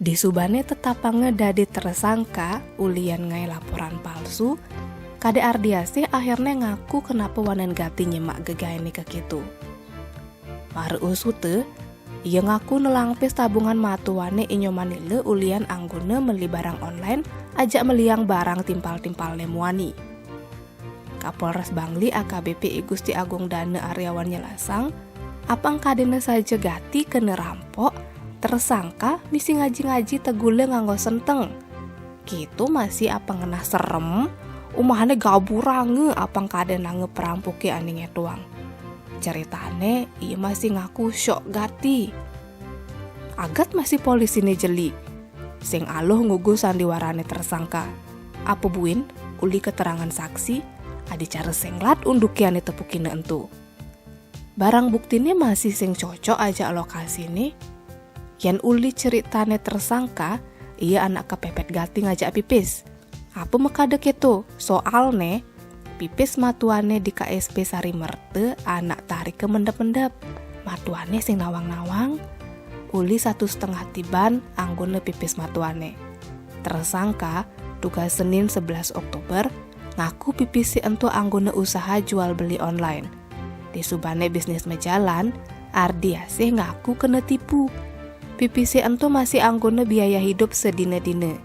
Di subane tetap dadi tersangka ulian ngai laporan palsu. Kade Ardiase akhirnya ngaku kenapa wanen gati nyemak gegaini ke kitu. Mare usute, ia ngaku nelangpis tabungan matuane inyomanile ulian anggone meli barang online ajak meliang barang timpal-timpal nemuani. Kapolres Bangli AKBP Gusti Agung Dana Aryawan nyelasang, apang kadene saja gati kena rampok, tersangka misi ngaji-ngaji tegule nganggo senteng. Gitu masih apa ngena serem, umahane gaburange apang kadene ngeperampuki aninge tuang. Ceritane ia masih ngaku syok gati. Agat masih polisi nih jeli. Sing aloh ngugu sandiwarane tersangka. Apa buin uli keterangan saksi, adi cara senglat undukiane tepukine entu. Barang buktine masih sing cocok aja lokasi nih. Yan uli ceritane tersangka, ia anak kepepet gati ngajak pipis. Apa mekadek itu? Soalne pipis matuane di KSP Sari Merte anak tarik ke mendep-mendep. Matuane sing nawang-nawang. Uli 1,5 tiban anggone pipis matuane. Tersangka tugas Senin 11 Oktober ngaku pipis si entu anggone usaha jual beli online. Di subane bisnis mejalan, Ardiase ngaku kena tipu. Pipis si entu masih anggone biaya hidup sedine-dine.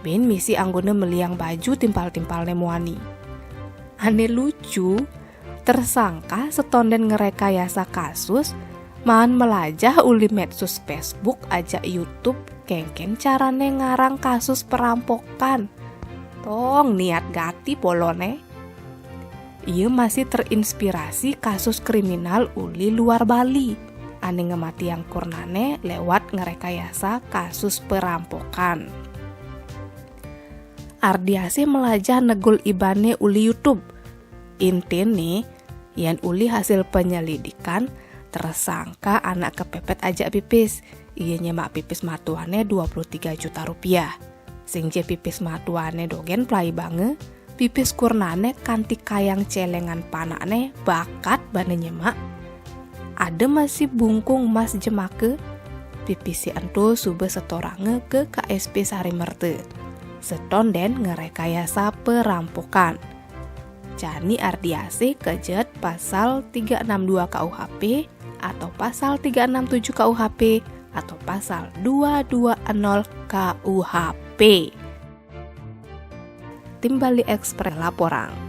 Ben misi anggone meliang baju timpal-timpal nemuani. Ane lucu, tersangka setonden ngerekayasa kasus, man melajah uli medsos Facebook ajak YouTube kengken carane ngarang kasus perampokan. Tong niat gati polone. Ia masih terinspirasi kasus kriminal uli luar Bali. Ane ngemati yang kurnane lewat ngerekayasa kasus perampokan. Ardiase melajah negul ibane uli YouTube. Intine, yan uli hasil penyelidikan, tersangka anak kepepet ajak pipis. Ia nyemak pipis matuane 23 juta rupiah. Sing je pipis matuane dogen plai bange, pipis kurnane kanti kayang celengan panane bakat bane nyemak. Ada masih bungkung mas jemake, pipis si entu sube setorange ke KSP Sari Merte. Setonden ngerekayasa perampokan. Jani Ardiase kejet pasal 362 KUHP atau pasal 367 KUHP atau pasal 220 KUHP. Tim Bali Express laporan.